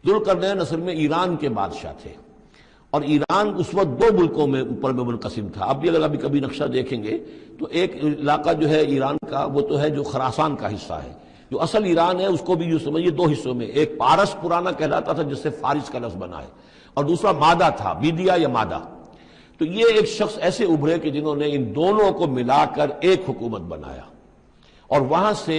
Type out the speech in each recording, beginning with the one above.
ذوالقرنین اصل میں ایران کے بادشاہ تھے، اور ایران اس وقت دو ملکوں میں اوپر میں منقسم تھا۔ اب بھی اگر ابھی کبھی نقشہ دیکھیں گے تو ایک علاقہ جو ہے ایران کا وہ تو ہے جو خراسان کا حصہ ہے، جو اصل ایران ہے اس کو بھی جو سمجھیے دو حصوں میں، ایک پارس پرانا کہلاتا تھا جس سے فارس کا لفظ بنا ہے، اور دوسرا مادہ تھا، میڈیا یا مادہ۔ تو یہ ایک شخص ایسے ابھرے کہ جنہوں نے ان دونوں کو ملا کر ایک حکومت بنایا، اور وہاں سے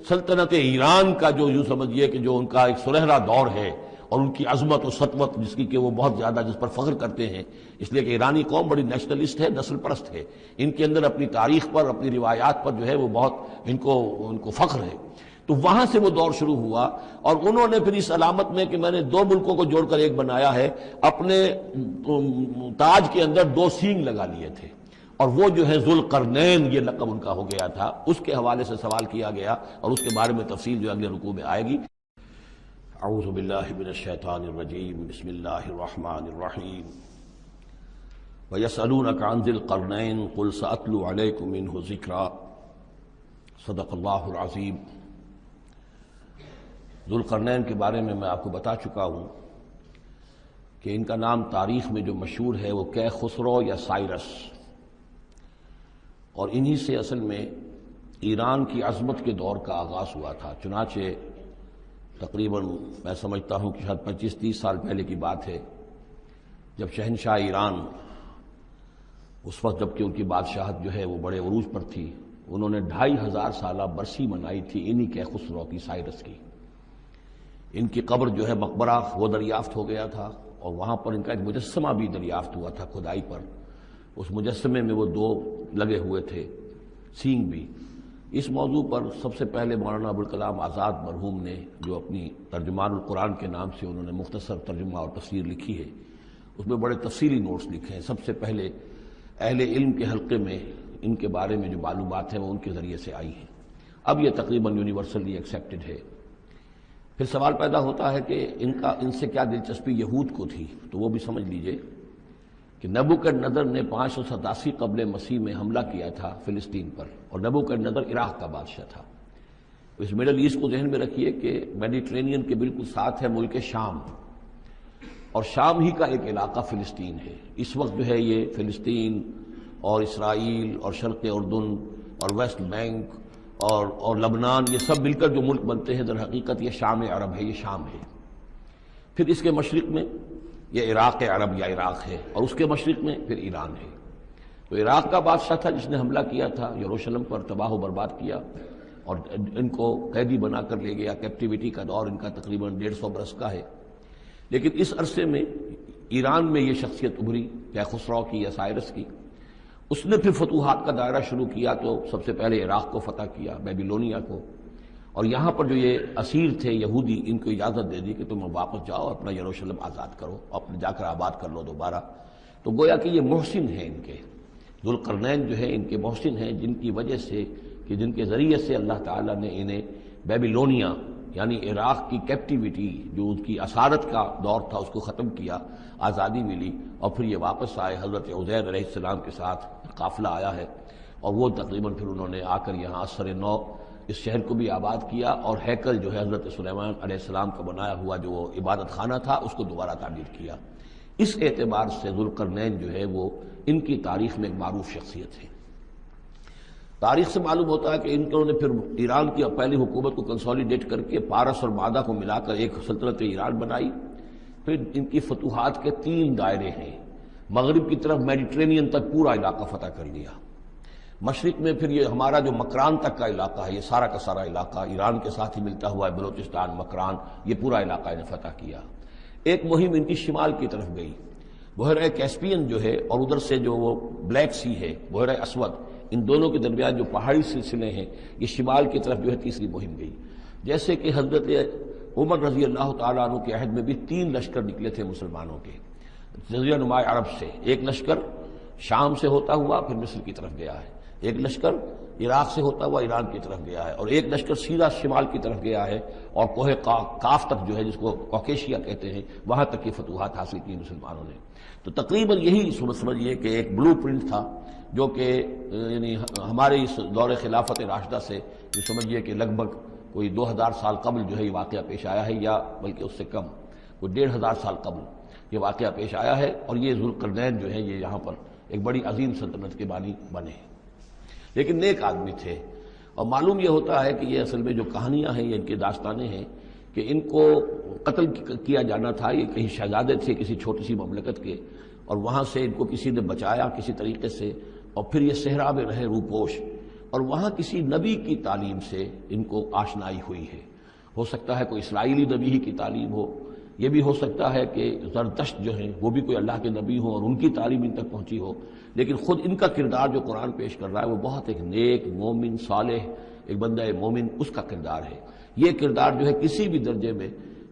سلطنت ایران کا جو یوں سمجھیے کہ جو ان کا ایک سنہرا دور ہے، اور ان کی عظمت و سطوت جس کی کہ وہ بہت زیادہ جس پر فخر کرتے ہیں، اس لیے کہ ایرانی قوم بڑی نیشنلسٹ ہے، نسل پرست ہے، ان کے اندر اپنی تاریخ پر، اپنی روایات پر جو ہے وہ بہت ان کو فخر ہے۔ تو وہاں سے وہ دور شروع ہوا، اور انہوں نے پھر اس علامت میں کہ میں نے دو ملکوں کو جوڑ کر ایک بنایا ہے، اپنے تاج کے اندر دو سینگ لگا لیے تھے، اور وہ جو ہے ذوالقرنین یہ لقب ان کا ہو گیا تھا۔ اس کے حوالے سے سوال کیا گیا، اور اس کے بارے میں تفصیل جو اگلے رکوع میں آئے گی۔ اعوذ باللہ من الشیطان الرجیم، بسم اللہ الرحمن الرحیم۔ وَيَسْأَلُونَكَ عَنْ ذِي الْقَرْنَيْنِ قُلْ سَأَتْلُو عَلَيْكُم مِّنْهُ ذِكْرًا۔ صدق اللہ العظیم۔ ذوالقرنین کے بارے میں آپ کو بتا چکا ہوں کہ ان کا نام تاریخ میں جو مشہور ہے وہ کیخسرو یا سائرس، اور انہی سے اصل میں ایران کی عظمت کے دور کا آغاز ہوا تھا۔ چنانچہ تقریباً میں سمجھتا ہوں کہ شاید 25-30 سال پہلے کی بات ہے، جب شہنشاہ ایران، اس وقت جب کہ ان کی بادشاہت جو ہے وہ بڑے عروج پر تھی، انہوں نے 2500 سالہ برسی منائی تھی انہی کیخسرو کی، سائرس کی۔ ان کی قبر جو ہے مقبرہ وہ دریافت ہو گیا تھا، اور وہاں پر ان کا ایک مجسمہ بھی دریافت ہوا تھا کھدائی پر۔ اس مجسمے میں وہ دو لگے ہوئے تھے، سینگ بھی۔ اس موضوع پر سب سے پہلے مولانا ابوالکلام آزاد مرحوم نے، جو اپنی ترجمان القرآن کے نام سے انہوں نے مختصر ترجمہ اور تفسیر لکھی ہے، اس میں بڑے تفصیلی نوٹس لکھے ہیں۔ سب سے پہلے اہل علم کے حلقے میں ان کے بارے میں جو معلومات ہیں وہ ان کے ذریعے سے آئی ہیں۔ اب یہ تقریباً یونیورسلی ایکسیپٹڈ ہے۔ پھر سوال پیدا ہوتا ہے کہ ان سے کیا دلچسپی یہود کو تھی، تو وہ بھی سمجھ لیجئے کہ نبوکدنضر نے 587 قبل مسیح میں حملہ کیا تھا فلسطین پر، اور نبوکدنضر عراق کا بادشاہ تھا۔ اس مڈل ایسٹ کو ذہن میں رکھیے کہ میڈیٹرینین کے بالکل ساتھ ہے ملک شام، اور شام ہی کا ایک علاقہ فلسطین ہے۔ اس وقت جو ہے یہ فلسطین اور اسرائیل اور شرق اردن اور ویسٹ بینک اور لبنان، یہ سب مل کر جو ملک بنتے ہیں، در حقیقت یہ شام عرب ہے، یہ شام ہے۔ پھر اس کے مشرق میں یہ عراق عرب یا عراق ہے، اور اس کے مشرق میں پھر ایران ہے۔ تو عراق کا بادشاہ تھا جس نے حملہ کیا تھا یروشلم پر، تباہ و برباد کیا، اور ان کو قیدی بنا کر لے گیا۔ کیپٹیوٹی کا دور ان کا تقریباً 150 برس کا ہے۔ لیکن اس عرصے میں ایران میں یہ شخصیت ابھری کیخسرو کی یا سائرس کی۔ اس نے پھر فتوحات کا دائرہ شروع کیا، تو سب سے پہلے عراق کو فتح کیا، بیبیلونیا کو، اور یہاں پر جو یہ اسیر تھے یہودی، ان کو اجازت دے دی کہ تم واپس جاؤ، اپنا یروشلم آزاد کرو، اپنے جا کر آباد کر لو دوبارہ۔ تو گویا کہ یہ محسن ہیں، ان کے ذوالقرنین جو ہے ان کے محسن ہیں، جن کی وجہ سے کہ جن کے ذریعے سے اللہ تعالیٰ نے انہیں بیبیلونیا یعنی عراق کی کیپٹیوٹی، جو ان کی اسارت کا دور تھا، اس کو ختم کیا، آزادی ملی، اور پھر یہ واپس آئے۔ حضرت عزیر علیہ السلام کے ساتھ قافلہ آیا ہے، اور وہ تقریباً پھر انہوں نے آ کر یہاں سر نو اس شہر کو بھی آباد کیا، اور ہیکل جو ہے حضرت سلیمان علیہ السلام کا بنایا ہوا جو وہ عبادت خانہ تھا، اس کو دوبارہ تعمیر کیا۔ اس اعتبار سے ذوالقرنین جو ہے وہ ان کی تاریخ میں ایک معروف شخصیت ہے۔ تاریخ سے معلوم ہوتا ہے کہ انہوں نے پھر ایران کی پہلی حکومت کو کنسولیڈیٹ کر کے پارس اور مادہ کو ملا کر ایک سلطنت ایران بنائی۔ پھر ان کی فتوحات کے 3 دائرے ہیں۔ مغرب کی طرف میڈیٹرینین تک پورا علاقہ فتح کر لیا۔ مشرق میں پھر یہ ہمارا جو مکران تک کا علاقہ ہے، یہ سارا کا سارا علاقہ ایران کے ساتھ ہی ملتا ہوا ہے، بلوچستان، مکران، یہ پورا علاقہ انہیں فتح کیا۔ ایک مہم ان کی شمال کی طرف گئی، بحیرہ کیسپین جو ہے، اور ادھر سے جو وہ بلیک سی ہے، بحیرہ اسود، ان دونوں کے درمیان جو پہاڑی سلسلے ہیں، یہ شمال کی طرف جو ہے تیسری مہم گئی۔ جیسے کہ حضرت عمر رضی اللہ تعالیٰ عنہ کے عہد میں بھی 3 لشکر نکلے تھے مسلمانوں کے جزیرہ نما عرب سے۔ ایک لشکر شام سے ہوتا ہوا پھر مصر کی طرف گیا ہے، ایک لشکر عراق سے ہوتا ہوا ایران کی طرف گیا ہے، اور ایک لشکر سیدھا شمال کی طرف گیا ہے، اور کوہ کاف تک جو ہے، جس کو کوکیشیا کہتے ہیں، وہاں تک کی فتوحات حاصل کی مسلمانوں نے۔ تو تقریباً یہی سمجھیے کہ ایک بلو پرنٹ تھا، جو کہ یعنی ہمارے اس دور خلافت راشدہ سے یہ سمجھیے کہ لگ بھگ کوئی 2000 سال قبل جو ہے یہ واقعہ پیش آیا ہے، یا بلکہ اس سے کم۔ کوئی 1500 سال قبل یہ واقعہ پیش آیا ہے، اور یہ ذوالقرنین جو ہیں یہ یہاں پر ایک بڑی عظیم سلطنت کے بانی بنے، لیکن نیک آدمی تھے۔ اور معلوم یہ ہوتا ہے کہ یہ اصل میں جو کہانیاں ہیں، یہ ان کی داستانیں ہیں کہ ان کو قتل کیا جانا تھا۔ یہ کہیں شہزادے تھے کسی چھوٹی سی مملکت کے، اور وہاں سے ان کو کسی نے بچایا کسی طریقے سے، اور پھر یہ صحرا میں رہے روپوش، اور وہاں کسی نبی کی تعلیم سے ان کو آشنائی ہوئی ہے۔ ہو سکتا ہے کوئی اسرائیلی نبی ہی کی تعلیم ہو، یہ بھی ہو سکتا ہے کہ زرتشت جو ہیں وہ بھی کوئی اللہ کے نبی ہوں اور ان کی تعلیم ان تک پہنچی ہو، لیکن خود ان کا کردار جو قرآن پیش کر رہا ہے وہ بہت ایک نیک مومن صالح ایک بندہ مومن اس کا کردار ہے۔ یہ کردار جو ہے کسی بھی درجے میں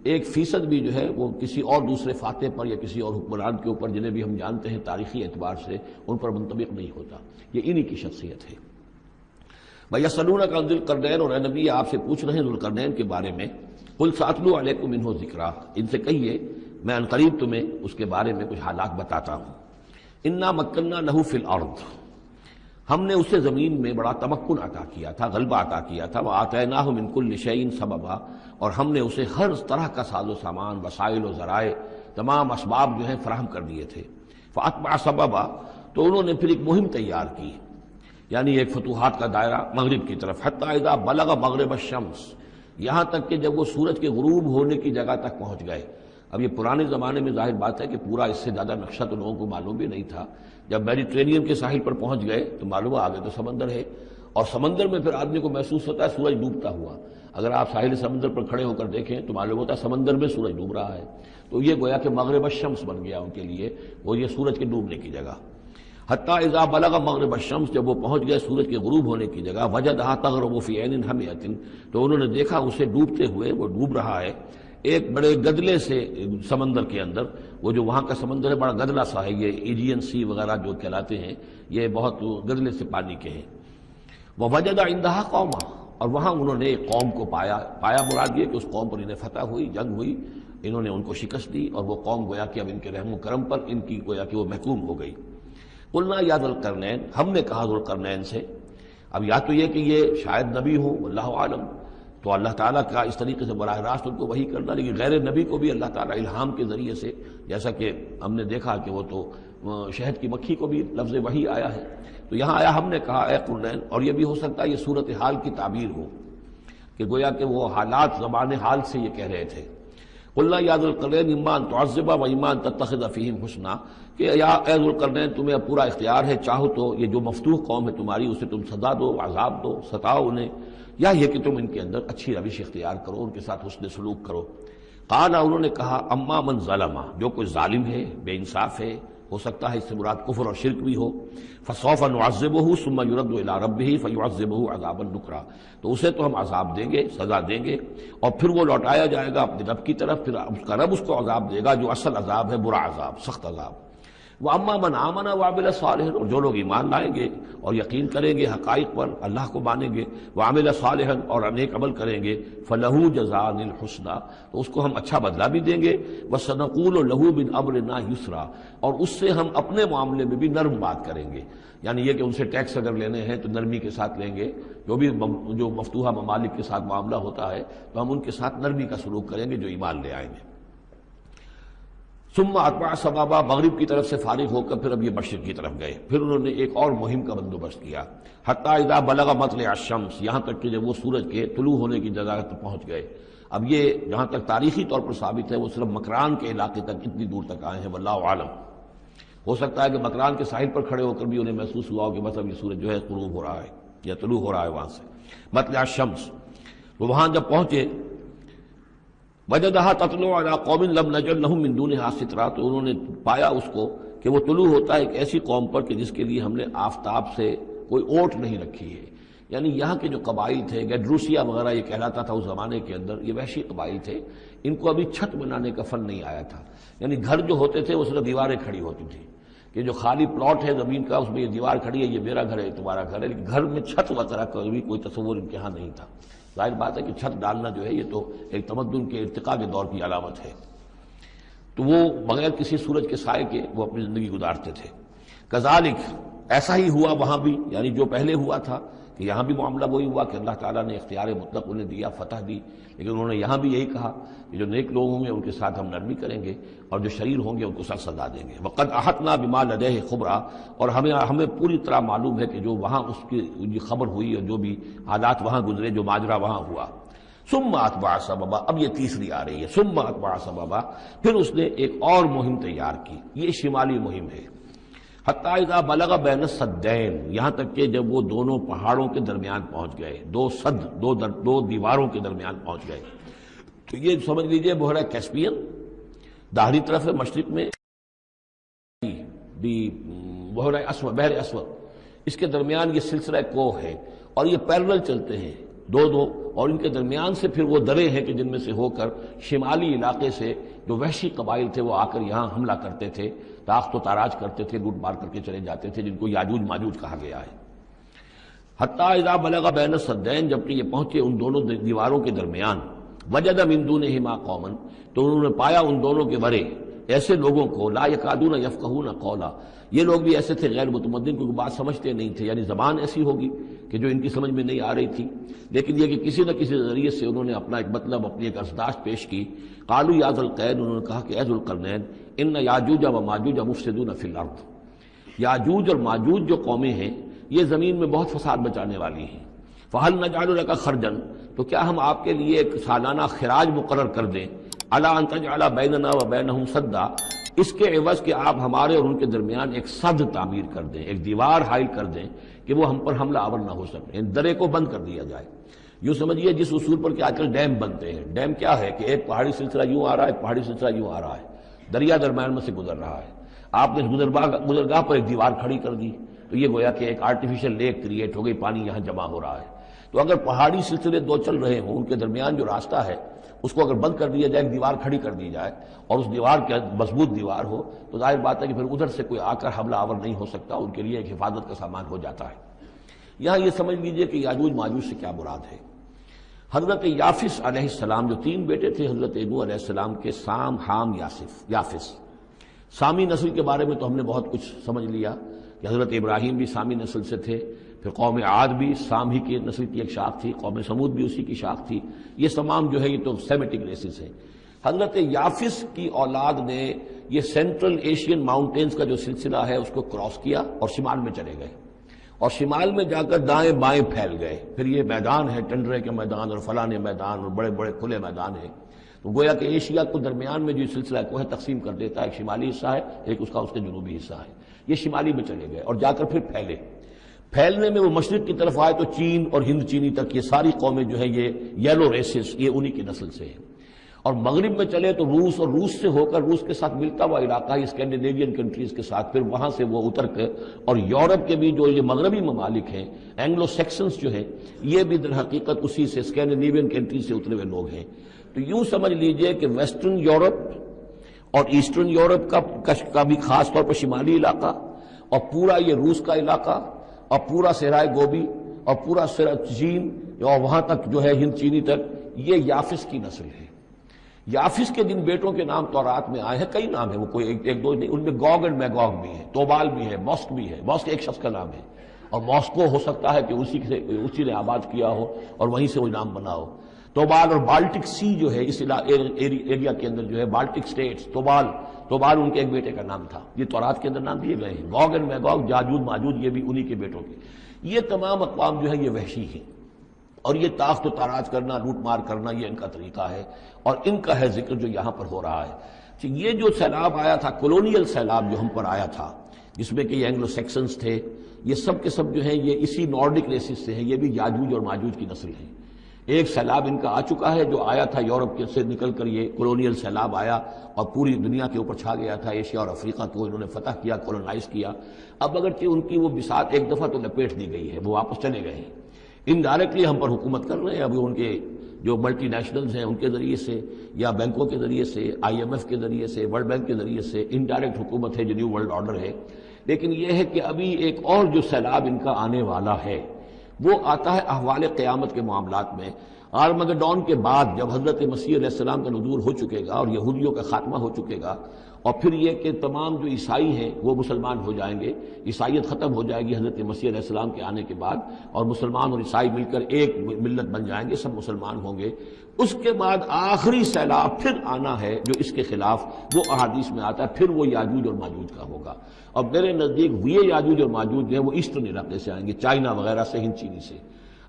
1% بھی جو ہے وہ کسی اور دوسرے فاتح پر یا کسی اور حکمران کے اوپر جنہیں بھی ہم جانتے ہیں تاریخی اعتبار سے ان پر منطبق نہیں ہوتا، یہ انہی کی شخصیت ہے۔ وَيَسْأَلُونَكَ عَنِ ذِي الْقَرْنَيْنِ، اور اے نبی آپ سے پوچھ رہے ہیں ذوالقرنین کے بارے میں، قُلْ سَأَتْلُو عَلَيْكُم مِّنْهُ ذِكْرًا، ان سے کہیے میں عنقریب تمہیں اس کے بارے میں کچھ حالات بتاتا ہوں۔ اِنَّا مَكَّنَّا لَهُ فِي الْأَرْضِ، ہم نے اسے زمین میں بڑا تمکن عطا کیا تھا، غلبہ عطا کیا تھا۔ وَآتَيْنَاهُ مِن كُلِّ شَيْءٍ سَبَبًا، اور ہم نے اسے ہر طرح کا ساز و سامان، وسائل و ذرائع، تمام اسباب جو ہیں فراہم کر دیے تھے۔ فَأَتْبَعَ سَبَبًا، تو انہوں نے پھر ایک مہم تیار کی، یعنی ایک فتوحات کا دائرہ مغرب کی طرف، حتیٰ اذا بلغ مغرب الشمس، یہاں تک کہ جب وہ سورج کے غروب ہونے کی جگہ تک پہنچ گئے۔ اب یہ پرانے زمانے میں ظاہر بات ہے کہ پورا اس سے زیادہ نقشہ تو لوگوں کو معلوم بھی نہیں تھا۔ جب میڈیٹرینین کے ساحل پر پہنچ گئے تو معلوم آگے تو سمندر ہے، اور سمندر میں پھر آدمی کو محسوس ہوتا ہے سورج ڈوبتا ہوا۔ اگر آپ ساحل سمندر پر کھڑے ہو کر دیکھیں تو معلوم ہوتا ہے سمندر میں سورج ڈوب رہا ہے، تو یہ گویا کہ مغرب الشمس بن گیا ان کے لیے، وہ یہ سورج کے ڈوبنے کی جگہ۔ حتیٰ اذا بلغ مغرب الشمس، جب وہ پہنچ گئے سورج کے غروب ہونے کی جگہ، وجدہا تغرب فی عین حمیۃ، تو انہوں نے دیکھا اسے ڈوبتے ہوئے، وہ ڈوب رہا ہے ایک بڑے گدلے سے سمندر کے اندر۔ وہ جو وہاں کا سمندر ہے بڑا گدلا سا ہے، یہ ایجین سی وغیرہ جو کہلاتے ہیں یہ بہت گدلے سے پانی کے ہیں۔ ووجد عندہا قوما، اور وہاں انہوں نے ایک قوم کو پایا مراد یہ کہ اس قوم پر انہیں فتح ہوئی، جنگ ہوئی، انہوں نے ان کو شکست دی، اور وہ قوم گویا کہ اب ان کے رحم و کرم پر ان کی گویا کہ وہ محکوم ہو گئی۔ قلنا یا ذوالقرنین، ہم نے کہا ذوالقرنین سے، اب یا تو یہ کہ یہ شاید نبی ہوں واللہ عالم، تو اللہ تعالیٰ کا اس طریقے سے براہ راست ان کو وحی کرنا، لیکن غیر نبی کو بھی اللہ تعالیٰ الہام کے ذریعے سے، جیسا کہ ہم نے دیکھا کہ وہ تو شہد کی مکھی کو بھی لفظ وحی آیا ہے، تو یہاں آیا ہم نے کہا اے قرنین، اور یہ بھی ہو سکتا ہے یہ صورتحال کی تعبیر ہو کہ گویا کہ وہ حالات زبان حال سے یہ کہہ رہے تھے۔ قلنا یا ذوالقرنین اما ان تعذب و اما ان تتخذ فیہم حسنا، کہ یا اے ذوالقرنین تمہیں اب پورا اختیار ہے، چاہو تو یہ جو مفتوح قوم ہے تمہاری اسے تم سزا دو، عذاب دو، ستاؤ انہیں، یا یہ کہ تم ان کے اندر اچھی روش اختیار کرو، ان کے ساتھ حسن سلوک کرو۔ قال، انہوں نے کہا اما من ظلم، جو کوئی ظالم ہے، بے انصاف ہے، ہو سکتا ہے اس سے مراد کفر اور شرک بھی ہو، فسوف نعذبہ ثم یرد الی ربہ فیعذبہ عذابا نکرا، تو اسے تو ہم عذاب دیں گے، سزا دیں گے، اور پھر وہ لوٹایا جائے گا اپنے رب کی طرف، پھر اس کا رب اس کو عذاب دے گا جو اصل عذاب ہے، برا عذاب، سخت عذاب۔ وَأَمَّا مَنْ آمَنَ وَعَمِلَ صَالِحًا، اور جو لوگ ایمان لائیں گے اور یقین کریں گے حقائق پر، اللہ کو مانیں گے، وَعَمِلَ صَالِحًا، اور نیک عمل کریں گے، فَلَهُ جَزَاءً الْحُسْنَىٰ، تو اس کو ہم اچھا بدلہ بھی دیں گے، وَسَنَقُولُ لَهُ مِنْ أَمْرِنَا يُسْرًا، اور اس سے ہم اپنے معاملے میں بھی نرم بات کریں گے، یعنی یہ کہ ان سے ٹیکس اگر لینے ہیں تو نرمی کے ساتھ لیں گے، جو مفتوحہ ممالک کے ساتھ معاملہ ہوتا ہے تو ہم ان کے ساتھ نرمی کا سلوک کریں گے جو ایمان لے آئیں گے۔ ثم اتبع سبابا، مغرب کی طرف سے فارغ ہو کر پھر اب یہ مشرق کی طرف گئے، پھر انہوں نے ایک اور مہم کا بندوبست کیا، حتیٰ اذا بلغ مطلع الشمس، یہاں تک کہ جب وہ سورج کے طلوع ہونے کی جگہ تک پہنچ گئے۔ اب یہ جہاں تک تاریخی طور پر ثابت ہے وہ صرف مکران کے علاقے تک اتنی دور تک آئے ہیں، واللہ عالم، ہو سکتا ہے کہ مکران کے ساحل پر کھڑے ہو کر بھی انہیں محسوس ہوا ہو کہ بس اب یہ سورج جو ہے غروب ہو رہا ہے یا طلوع ہو رہا ہے وہاں سے، مطلع الشمس، تو وہاں جب پہنچے وجدہا تطلع علی قوم لم نجعل لہم من دونہا سترا، تو انہوں نے پایا اس کو کہ وہ طلوع ہوتا ہے ایک ایسی قوم پر کہ جس کے لیے ہم نے آفتاب سے کوئی اوٹ نہیں رکھی ہے، یعنی یہاں کے جو قبائل تھے، گیڈروسیا وغیرہ یہ کہلاتا تھا اس زمانے کے اندر، یہ وحشی قبائل تھے، ان کو ابھی چھت بنانے کا فن نہیں آیا تھا، یعنی گھر جو ہوتے تھے وہ صرف دیواریں کھڑی ہوتی تھیں کہ جو خالی پلاٹ ہے زمین کا اس میں یہ دیوار کھڑی ہے، یہ میرا گھر ہے، تمہارا گھر ہے، لیکن گھر میں چھت وغیرہ کا بھی کوئی تصور ان کے ہاں نہیں تھا۔ ظاہر بات ہے کہ چھت ڈالنا جو ہے یہ تو ایک تمدن کے ارتقاء کے دور کی علامت ہے، تو وہ بغیر کسی سورج کے سائے کے وہ اپنی زندگی گزارتے تھے۔ کذالک، ایسا ہی ہوا وہاں بھی، یعنی جو پہلے ہوا تھا کہ یہاں بھی معاملہ وہی ہوا کہ اللہ تعالیٰ نے اختیار مطلق انہیں دیا، فتح دی، لیکن انہوں نے یہاں بھی یہی کہا کہ جو نیک لوگ ہوں گے ان کے ساتھ ہم نرمی کریں گے اور جو شریر ہوں گے ان کو سخت سزا دیں گے۔ وقد احطنا بما لدیہ خبرا، اور ہمیں پوری طرح معلوم ہے کہ جو وہاں اس کی خبر ہوئی اور جو بھی حالات وہاں گزرے، جو ماجرا وہاں ہوا۔ ثم اتبع سببا، اب یہ تیسری آ رہی ہے، ثم اتبع سببا، پھر اس نے ایک اور مہم تیار کی، یہ شمالی مہم ہے۔ حتی اذا بلغ بین السدین، یہاں تک کہ جب وہ دونوں پہاڑوں کے درمیان پہنچ گئے، دو دیواروں کے درمیان پہنچ گئے، تو یہ سمجھ لیجئے بحیرہ کیسپیئن داہری طرف ہے، مشرق میں بحیرہ اسود، بحر اسود، اس کے درمیان یہ سلسلہ کوہ ہے اور یہ پیرلل چلتے ہیں دو اور ان کے درمیان سے پھر وہ درے ہیں کہ جن میں سے ہو کر شمالی علاقے سے جو وحشی قبائل تھے وہ آ کر یہاں حملہ کرتے تھے، تاخت و تاراج کرتے تھے، لوٹ مار کر کے چلے جاتے تھے، جن کو یاجوج ماجوج کہا گیا ہے۔ حتی اذا بلغ بین السدین، جبکہ یہ پہنچے ان دونوں دیواروں کے درمیان، وجد من دونہما قوما، تو انہوں نے پایا ان دونوں کے ورے ایسے لوگوں کو، لا یکادون یفقہون قولا، یہ لوگ بھی ایسے تھے غیر متمدن، کیونکہ بات سمجھتے نہیں تھے، یعنی زبان ایسی ہوگی کہ جو ان کی سمجھ میں نہیں آ رہی تھی، لیکن یہ کہ کسی نہ کسی ذریعے سے انہوں نے اپنا ایک مطلب، اپنی ایک قصداشت پیش کی۔ قالوا یا ذا القرنین، انہوں نے کہا کہ اے ذو القرنین، ان یاجوج و ماجوج مفسدون فی الارض، یاجوج اور ماجوج جو قومیں ہیں یہ زمین میں بہت فساد مچانے والی ہیں۔ فہل نجعل لک خرجا، تو کیا ہم آپ کے لیے ایک سالانہ خراج مقرر کر دیں، الا ان تجعل بیننا و بینہم سدا، اس کے عوض کہ آپ ہمارے اور ان کے درمیان ایک سد تعمیر کر دیں، ایک دیوار حائل کر دیں کہ وہ ہم پر حملہ آور نہ ہو سکے، درے کو بند کر دیا جائے۔ یوں سمجھیے جس اصول پر کہ آج کل ڈیم بنتے ہیں، ڈیم کیا ہے کہ ایک پہاڑی سلسلہ یوں آ رہا ہے، ایک پہاڑی سلسلہ یوں آ رہا ہے، دریا درمیان میں سے گزر رہا ہے، آپ نے گزرگاہ پر ایک دیوار کھڑی کر دی تو یہ گویا کہ ایک آرٹیفیشل لیک کریٹ ہو گئی، پانی یہاں جمع ہو رہا ہے۔ تو اگر پہاڑی سلسلے دو چل رہے ہوں، ان کے درمیان جو راستہ ہے اس کو اگر بند کر دیا جائے، ایک دیوار کھڑی کر دی جائے اور اس دیوار کے مضبوط دیوار ہو، تو ظاہر بات ہے کہ پھر ادھر سے کوئی آ کر حملہ آور نہیں ہو سکتا، ان کے لیے ایک حفاظت کا سامان ہو جاتا ہے۔ یہاں یہ سمجھ لیجئے کہ یاجوج ماجوج سے کیا مراد ہے۔ حضرت یافس علیہ السلام، جو تین بیٹے تھے حضرت نوح علیہ السلام کے، سام، حام، یافس، سامی نسل کے بارے میں تو ہم نے بہت کچھ سمجھ لیا کہ حضرت ابراہیم بھی سامی نسل سے تھے، پھر قوم عاد بھی سام ہی کی نسل کی ایک شاخ تھی، قوم سمود بھی اسی کی شاخ تھی، یہ تمام جو ہے یہ تو سیمیٹک ریسز ہیں۔ حضرت یافس کی اولاد نے یہ سینٹرل ایشین ماؤنٹینز کا جو سلسلہ ہے اس کو کراس کیا اور شمال میں چلے گئے، اور شمال میں جا کر دائیں بائیں پھیل گئے، پھر یہ میدان ہے، ٹنڈرے کے میدان اور فلانے میدان اور بڑے بڑے کھلے میدان ہیں، تو گویا کہ ایشیا کو درمیان میں جو سلسلہ کو ہے تقسیم کر دیتا ہے، ایک شمالی حصہ ہے، ایک اس کے جنوبی حصہ ہے، یہ شمالی میں چلے گئے اور جا کر پھر پھیلنے میں وہ مشرق کی طرف آئے تو چین اور ہند چینی تک یہ ساری قومیں جو ہیں یہ یلو ریسز، یہ انہی کی نسل سے ہیں، اور مغرب میں چلے تو روس، اور روس سے ہو کر روس کے ساتھ ملتا ہوا علاقہ اسکینڈینیوین کنٹریز کے ساتھ، پھر وہاں سے وہ اتر کر، اور یورپ کے بھی جو یہ مغربی ممالک ہیں، اینگلو سیکسنز جو ہیں، یہ بھی در حقیقت اسی سے اسکینڈینیوین کنٹریز سے اترے ہوئے لوگ ہیں۔ تو یوں سمجھ لیجئے کہ ویسٹرن یورپ اور ایسٹرن یورپ کا بھی خاص طور پر شمالی علاقہ، اور پورا یہ روس کا علاقہ، اور پورا صحرائے گوبی، اور پورا چین، اور وہاں تک جو ہے ہند چینی تک، یہ یافس کی نسل ہے۔ یافس کے جن بیٹوں کے نام تورات میں آئے ہیں، کئی نام ہیں، وہ کوئی ایک دو نہیں، ان میں گوگ اینڈ میگوگ بھی ہے، توبال بھی ہے، موسک بھی ہے، موسک ایک شخص کا نام ہے، اور موسکو ہو سکتا ہے کہ اسی نے آباد کیا ہو اور وہیں سے وہ نام بنا ہو۔ توبال اور بالٹک سی جو ہے اس ایریا کے اندر جو ہے، بالٹک سٹیٹس، توبال ان کے ایک بیٹے کا نام تھا، یہ تورات کے اندر نام دیے گئے ہیں۔ گوگ اینڈ میگوگ، یاجوج ماجوج، یہ بھی انہی کے بیٹوں کے۔ یہ تمام اقوام جو ہے یہ وحشی ہیں، اور یہ تاخت و تاراج کرنا، لوٹ مار کرنا، یہ ان کا طریقہ ہے، اور ان کا ہے ذکر جو یہاں پر ہو رہا ہے۔ یہ جو سیلاب آیا تھا، کولونیل سیلاب جو ہم پر آیا تھا، جس میں کہ یہ اینگلو سیکسنز تھے، یہ سب کے سب جو ہیں یہ اسی نارڈک ریسز سے ہیں، یہ بھی یاجوج اور ماجوج کی نسل ہیں۔ ایک سیلاب ان کا آ چکا ہے جو آیا تھا یورپ سے نکل کر، یہ کولونیل سیلاب آیا اور پوری دنیا کے اوپر چھا گیا تھا، ایشیا اور افریقہ کو انہوں نے فتح کیا، کولونائز کیا۔ اب اگرچہ ان کی وہ بساط ایک دفعہ تو لپیٹ دی گئی ہے، وہ واپس چلے گئے ہیں، انڈائریکٹلی ہم پر حکومت کر رہے ہیں، ابھی ان کے جو ملٹی نیشنلز ہیں ان کے ذریعے سے، یا بینکوں کے ذریعے سے، IMF کے ذریعے سے، ورلڈ بینک کے ذریعے سے، انڈائریکٹ حکومت ہے جو نیو ورلڈ آرڈر ہے۔ لیکن یہ ہے کہ ابھی ایک اور جو سیلاب ان کا آنے والا ہے وہ آتا ہے احوال قیامت کے معاملات میں، آرمگڈون کے بعد جب حضرت مسیح علیہ السلام کا نزول ہو چکے گا اور یہودیوں کا خاتمہ ہو چکے گا، اور پھر یہ کہ تمام جو عیسائی ہیں وہ مسلمان ہو جائیں گے، عیسائیت ختم ہو جائے گی حضرت مسیح علیہ السلام کے آنے کے بعد، اور مسلمان اور عیسائی مل کر ایک ملت بن جائیں گے، سب مسلمان ہوں گے۔ اس کے بعد آخری سیلاب پھر آنا ہے جو اس کے خلاف، وہ احادیث میں آتا ہے، پھر وہ یاجوج اور ماجوج کا ہوگا۔ اور میرے نزدیک یہ یاجوج اور ماجوج جو ہے وہ ایسٹرن علاقے سے آئیں گے، چائنا وغیرہ سے، ہند چینی سے۔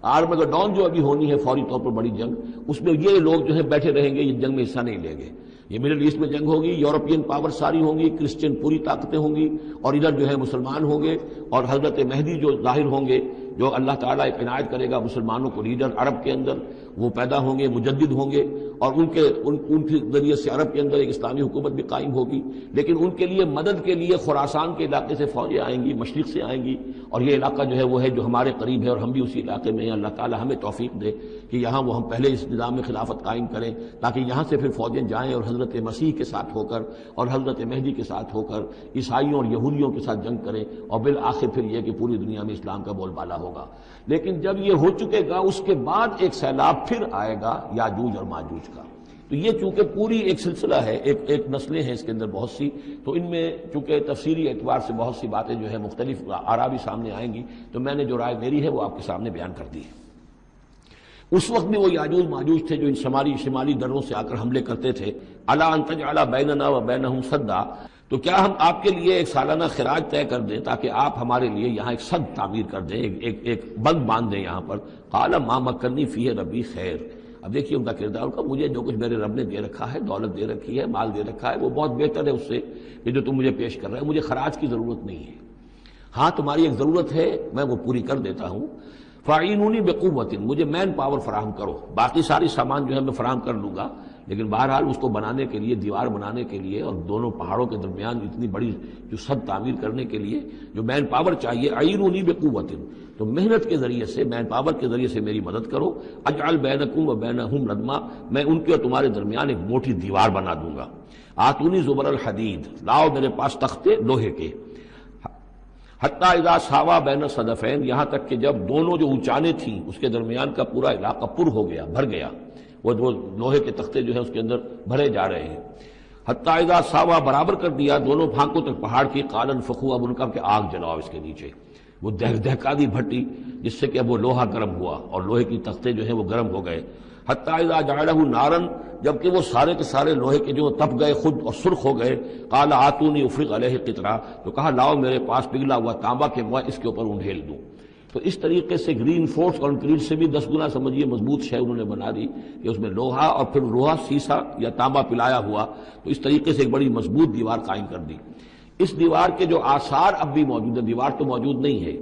آرمگڈون جو ابھی ہونی ہے فوری طور پر بڑی جنگ، اس میں یہ لوگ جو ہے بیٹھے رہیں گے، یہ جنگ میں حصہ نہیں لیں گے۔ یہ مڈل ایسٹ میں جنگ ہوگی، یورپین پاور ساری ہوں گی، کرسچن پوری طاقتیں ہوں گی، اور ادھر جو ہے مسلمان ہوں گے، اور حضرت مہدی جو ظاہر ہوں گے، جو اللہ تعالیٰ ایک عنایت کرے گا مسلمانوں کو لیڈر عرب کے اندر، وہ پیدا ہوں گے، مجدد ہوں گے، اور ان کے ذریعے سے عرب کے اندر ایک اسلامی حکومت بھی قائم ہوگی۔ لیکن ان کے لیے مدد کے لیے خراسان کے علاقے سے فوجیں آئیں گی، مشرق سے آئیں گی، اور یہ علاقہ جو ہے وہ ہے جو ہمارے قریب ہے، اور ہم بھی اسی علاقے میں ہیں۔ اللہ تعالیٰ ہمیں توفیق دے کہ یہاں وہ ہم پہلے اس نظام میں خلافت قائم کریں، تاکہ یہاں سے پھر فوجیں جائیں اور حضرت مسیح کے ساتھ ہو کر اور حضرت مہدی کے ساتھ ہو کر عیسائیوں اور یہودیوں کے ساتھ جنگ کریں، اور بالآخر پھر یہ کہ پوری دنیا میں اسلام کا بول بالا ہوگا۔ لیکن جب یہ ہو چکے گا، اس کے بعد ایک سیلاب پھر آئے گا یاجوج اور ماجوج کا۔ تو یہ چونکہ پوری ایک سلسلہ ہے، ایک نسلیں ہیں اس کے اندر بہت سی، تو ان میں چونکہ تفسیری اعتبار سے بہت سی باتیں جو ہے مختلف آراء بھی سامنے آئیں گی، تو میں نے جو رائے میری ہے وہ آپ کے سامنے بیان کر دی ہے۔ اس وقت بھی وہ یاجوج ماجوج تھے جو ان شمالی دروں سے آ کر حملے کرتے تھے۔ الا ان تجعل بیننا و بینہم سدا، تو کیا ہم آپ کے لیے ایک سالانہ خراج طے کر دیں تاکہ آپ ہمارے لیے یہاں ایک سد تعمیر کر دیں، ایک بند باندھ دیں یہاں پر۔ قال ما مکنی فیہ ربی خیر، اب دیکھیے ان کا کردار کا، مجھے جو کچھ میرے رب نے دے رکھا ہے، دولت دے رکھی ہے، مال دے رکھا ہے، وہ بہت بہتر ہے اس سے کہ جو تم مجھے پیش کر رہے ہو، مجھے خراج کی ضرورت نہیں ہے۔ ہاں تمہاری ایک ضرورت ہے، میں وہ پوری کر دیتا ہوں۔ فاعینونی بقوت، مجھے مین پاور فراہم کرو، باقی ساری سامان جو ہے میں فراہم کر لوں گا، لیکن بہرحال اس کو بنانے کے لیے، دیوار بنانے کے لیے اور دونوں پہاڑوں کے درمیان اتنی بڑی جو سد تعمیر کرنے کے لیے جو مین پاور چاہیے، اعینونی بقوت، تو محنت کے ذریعے سے، مین پاور کے ذریعے سے میری مدد کرو۔ اجعل بینکم و بینہم ردما، میں ان کے اور تمہارے درمیان ایک موٹی دیوار بنا دوں گا۔ آتونی زبر الحدید، لاؤ میرے پاس تختے لوہے کے۔ حتیٰ اذا ساوا بین صدفین، یہاں تک کہ جب دونوں جو اونچانے تھیں اس کے درمیان کا پورا علاقہ پر ہو گیا، بھر گیا، وہ لوہے کے تختے جو ہیں اس کے اندر بھرے جا رہے ہیں۔ حتیٰ اذا ساوا، برابر کر دیا دونوں پھانکوں تک پہاڑ کی، قال انفخوا، اب ان کا کہ آگ جلاؤ اس کے نیچے، وہ دہکا دی بھٹی جس سے کہ اب وہ لوہا گرم ہوا اور لوہے کی تختے جو ہیں وہ گرم ہو گئے۔ حتیٰ اذا جعلہ نارا، جبکہ وہ سارے کے سارے لوہے کے جو تپ گئے خود اور سرخ ہو گئے۔ قال آتونی افرغ علیہ قطرہ، تو کہا لاؤ میرے پاس پگھلا ہوا تانبا کہ میں اس کے اوپر انڈھیل دوں۔ تو اس طریقے سے گرین فورس کنکریٹ سے بھی 10 گنا سمجھیے مضبوط شے انہوں نے بنا دی کہ اس میں لوہا اور پھر لوہا سیسا یا تانبا پلایا ہوا، تو اس طریقے سے ایک بڑی مضبوط دیوار قائم کر دی۔ اس دیوار کے جو آثار اب بھی موجود ہیں، دیوار تو موجود نہیں ہے،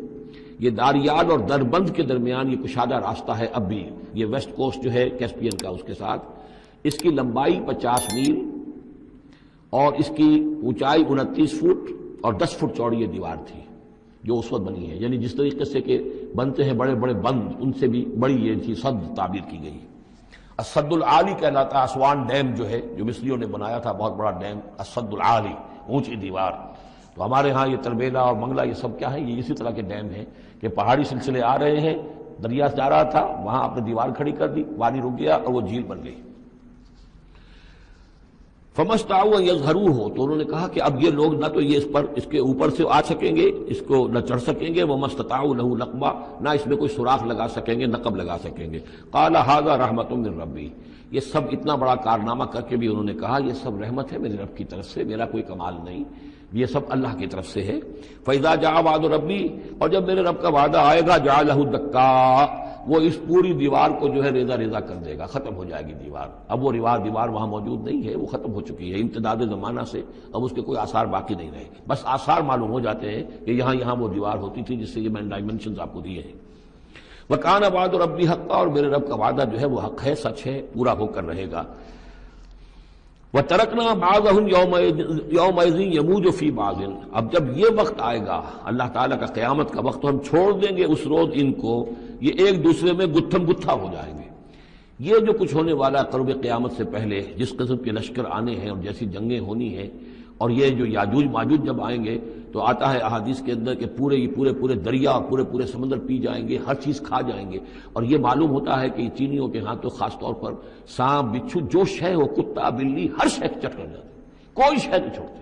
یہ داریال اور دربند کے درمیان یہ کشادہ راستہ ہے اب بھی، یہ ویسٹ کوسٹ جو ہے کیسپین کا، اس کے ساتھ اس کی لمبائی 50 میل اور اس کی اونچائی 29 فٹ اور 10 فٹ چوڑی یہ دیوار تھی جو اس وقت بنی ہے، یعنی جس طریقے سے کہ بنتے ہیں بڑے بڑے بند، ان سے بھی بڑی یہ تھی سد تعبیر کی گئی۔ السد العالی کہلاتا ہے اسوان ڈیم جو ہے، جو مصریوں نے بنایا تھا، بہت بڑا ڈیم، السد العالی، اونچی دیوار۔ تو ہمارے ہاں یہ تربیلا اور منگلا یہ سب کیا ہے، یہ اسی طرح کے ڈیم ہیں کہ پہاڑی سلسلے آ رہے ہیں، دریا جا رہا تھا، وہاں آپ نے دیوار کھڑی کر دی، پانی رک گیا اور وہ جھیل بن گئی۔ فَمَسْتَعُوا أَن يَظْهَرُوهُ، تو انہوں نے کہا کہ اب یہ لوگ نہ تو یہ اس کے اوپر سے آ سکیں گے، اس کو نہ چڑھ سکیں گے، وَمَا اسْتَطَاعُوا لَهُ نَقْبًا، نہ اس میں کوئی سوراخ لگا سکیں گے، نقب لگا سکیں گے۔ قَالَ هَذَا رَحْمَةٌ مِّن رَّبِّي، یہ سب اتنا بڑا کارنامہ کر کے بھی انہوں نے کہا یہ سب رحمت ہے میرے رب کی طرف سے، میرا کوئی کمال نہیں، یہ سب اللہ کی طرف سے ہے۔ فَإِذَا جَاءَ وَعْدُ رَبِّي، اور جب میرے رب کا وعدہ آئے گا، جَعَلَهُ دَكَّاء، وہ اس پوری دیوار کو جو ہے ریزہ ریزہ کر دے گا، ختم ہو جائے گی دیوار۔ اب وہ دیوار وہاں موجود نہیں ہے، وہ ختم ہو چکی ہے امتداد زمانہ سے، اب اس کے کوئی آثار باقی نہیں رہے، بس آثار معلوم ہو جاتے ہیں کہ یہاں وہ دیوار ہوتی تھی، جس سے یہ میں نے ڈائمنشنز آپ کو دیے ہیں۔ وَكَانَ وَعْدُ رَبِّي حَقًّا، اور میرے رب کا وعدہ جو ہے وہ حق ہے، سچ ہے، پورا ہو کر رہے گا۔ وَتَرَكْنَا بَعْضَهُمْ يَوْمَئِذٍ يَمُوجُ فِي بَعْضٍ، اب جب یہ وقت آئے گا اللہ تعالیٰ کا قیامت کا وقت، تو ہم چھوڑ دیں گے اس روز ان کو، یہ ایک دوسرے میں گتھم گتھا ہو جائیں گے۔ یہ جو کچھ ہونے والا قرب قیامت سے پہلے جس قسم کے لشکر آنے ہیں اور جیسی جنگیں ہونی ہیں، اور یہ جو یاجوج ماجوج جب آئیں گے تو آتا ہے احادیث کے اندر کہ پورے دریا پورے سمندر پی جائیں گے، ہر چیز کھا جائیں گے. اور یہ معلوم ہوتا ہے کہ چینیوں کے ہاں تو خاص طور پر سانپ بچھو جو شے ہو، کتا بلی، ہر شے چٹ کر جاتے، کوئی شے نہیں چھوڑتے.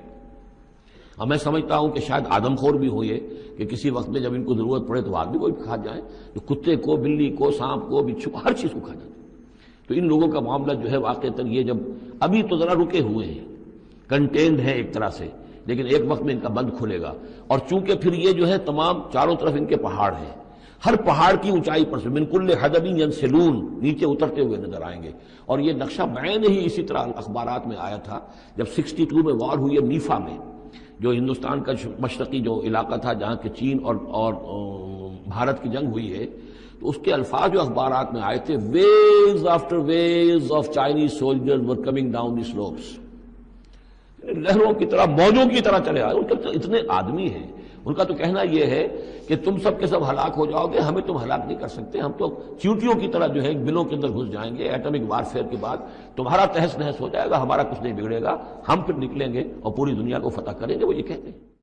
اور میں سمجھتا ہوں کہ شاید آدم خور بھی ہو یہ کہ کسی وقت میں جب ان کو ضرورت پڑے تو آدمی کو بھی کھا جائیں، تو کتے کو، بلی کو، سانپ کو، بچھو کو، ہر چیز کو کھا جاتے. تو ان لوگوں کا معاملہ جو ہے واقعتاً یہ جب ابھی تو ذرا رکے ہوئے ہیں، کنٹینڈ ہے ایک طرح سے، لیکن ایک وقت میں ان کا بند کھلے گا. اور چونکہ پھر یہ جو ہے تمام چاروں طرف ان کے پہاڑ ہیں، ہر پہاڑ کی اونچائی پر سے من کل حدب ینسلون نیچے اترتے ہوئے نظر آئیں گے. اور یہ نقشہ بعین ہی اسی طرح اخبارات میں آیا تھا جب 62 میں وار ہوئی ہے نیفا میں، جو ہندوستان کا مشرقی جو علاقہ تھا جہاں کہ چین اور بھارت کی جنگ ہوئی ہے. تو اس کے الفاظ جو اخبارات میں آئے تھے، waves after waves of Chinese soldiers were coming down the slopes, لہروں کی طرح، موجوں کی طرح چلے آئے. ان کے اتنے آدمی ہیں، ان کا تو کہنا یہ ہے کہ تم سب کے سب ہلاک ہو جاؤ گے، ہمیں تم ہلاک نہیں کر سکتے، ہم تو چیونٹیوں کی طرح جو ہے بلوں کے اندر گھس جائیں گے. ایٹمک وارفیئر کے بعد تمہارا تہس نہس ہو جائے گا، ہمارا کچھ نہیں بگڑے گا، ہم پھر نکلیں گے اور پوری دنیا کو فتح کریں گے. وہ یہ کہتے ہیں.